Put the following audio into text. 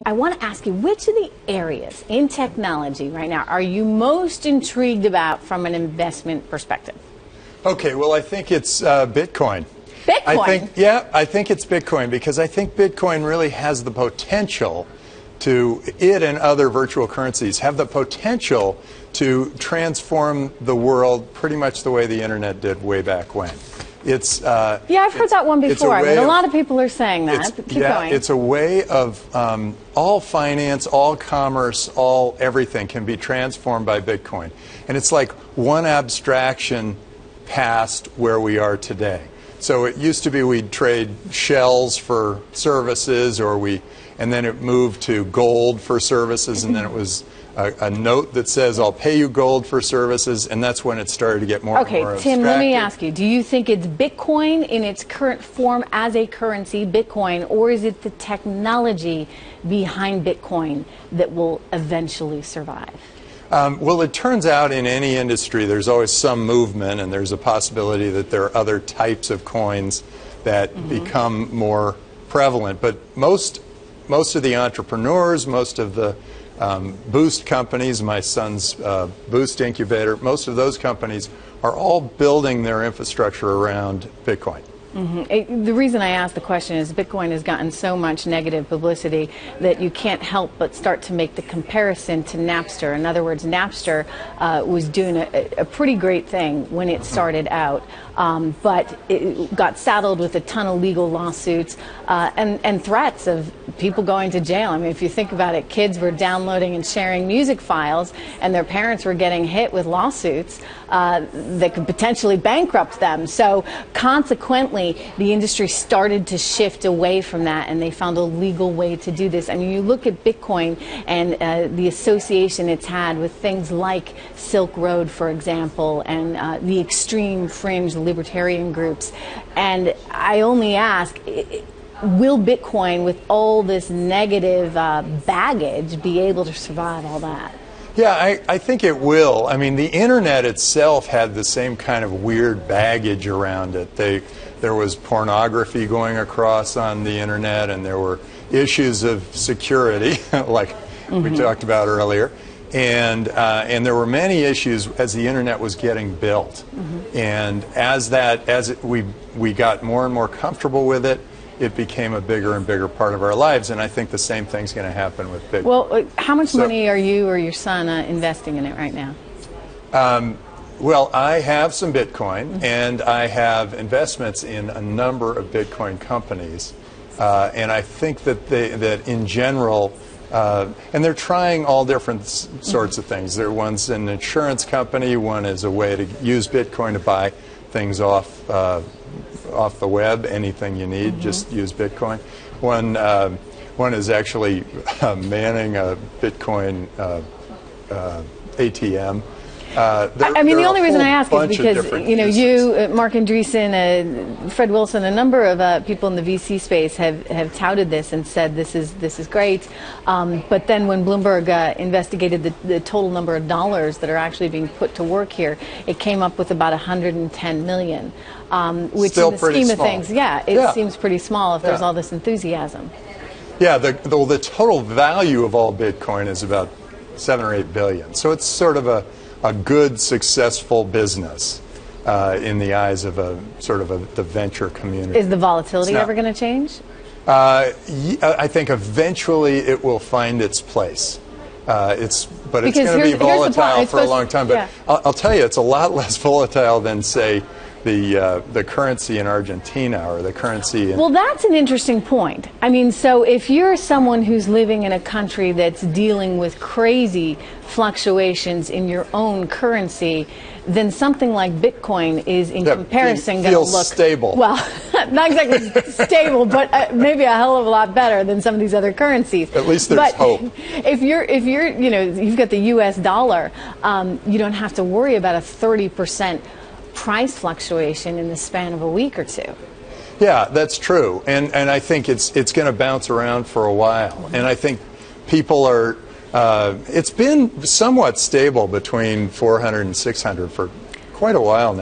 I want to ask you, which of the areas in technology right now are you most intrigued about from an investment perspective? Okay, well, I think it's Bitcoin. Bitcoin? I think it's Bitcoin because I think Bitcoin really has the potential it and other virtual currencies have the potential to transform the world pretty much the way the internet did way back when. Yeah, I've heard that one before. A lot of people are saying that. Keep going. It's a way of all finance, all commerce, everything can be transformed by Bitcoin. And it's like one abstraction past where we are today. So it used to be we'd trade shells for services, and then it moved to gold for services, and then it was a note that says, I'll pay you gold for services, and that's when it started to get more and more abstracted. Okay, Tim, let me ask you, do you think it's Bitcoin in its current form as a currency, Bitcoin, or is it the technology behind Bitcoin that will eventually survive? Well, it turns out in any industry there's always some movement, and there's a possibility that there are other types of coins that become more prevalent. But most of the entrepreneurs, most of the Boost companies, my son's Boost incubator, most of those companies are all building their infrastructure around Bitcoin. The reason I asked the question is Bitcoin has gotten so much negative publicity that you can't help but start to make the comparison to Napster. In other words, Napster was doing a pretty great thing when it started out, but it got saddled with a ton of legal lawsuits and threats of people going to jail. I mean, if you think about it, kids were downloading and sharing music files, and their parents were getting hit with lawsuits that could potentially bankrupt them. So consequently, the industry started to shift away from that, and they found a legal way to do this. I mean, you look at Bitcoin and the association it's had with things like Silk Road, for example, and the extreme fringe libertarian groups. And I only ask, will Bitcoin, with all this negative baggage, be able to survive all that? Yeah, I think it will. I mean, the internet itself had the same kind of weird baggage around it. There was pornography going across on the internet, and there were issues of security, like we talked about earlier. And there were many issues as the internet was getting built. And we got more and more comfortable with it, it became a bigger and bigger part of our lives, and I think the same thing's going to happen with Bitcoin. Well, how much money are you or your son investing in it right now? Well, I have some Bitcoin, and I have investments in a number of Bitcoin companies, and I think that in general, and they're trying all different sorts of things. One's an insurance company, one is a way to use Bitcoin to buy things off the web, anything you need, just use Bitcoin. One is actually manning a Bitcoin ATM. I mean, the only reason I ask is because, you know, you, Mark Andreessen, Fred Wilson, a number of people in the VC space have touted this and said this is great. But then when Bloomberg investigated the total number of dollars that are actually being put to work here, it came up with about 110 million, which still in the scheme of things, it seems pretty small if there's all this enthusiasm. Yeah, the total value of all Bitcoin is about 7 or 8 billion. So it's sort of a good, successful business in the eyes of the venture community. Is the volatility ever going to change? I think eventually it will find its place. But it's going to be volatile for a long time. But I'll tell you, it's a lot less volatile than, say, the currency in Argentina or the currency in... Well, that's an interesting point. I mean, so if you're someone who's living in a country that's dealing with crazy fluctuations in your own currency, then something like Bitcoin is, in comparison, going to look stable. Well, not exactly stable, but maybe a hell of a lot better than some of these other currencies. At least there's hope. If you're, you know, you've got the U.S. dollar, you don't have to worry about a 30% price fluctuation in the span of a week or two. Yeah, that's true, and I think it's going to bounce around for a while, and I think people are. It's been somewhat stable between 400 and 600 for quite a while now.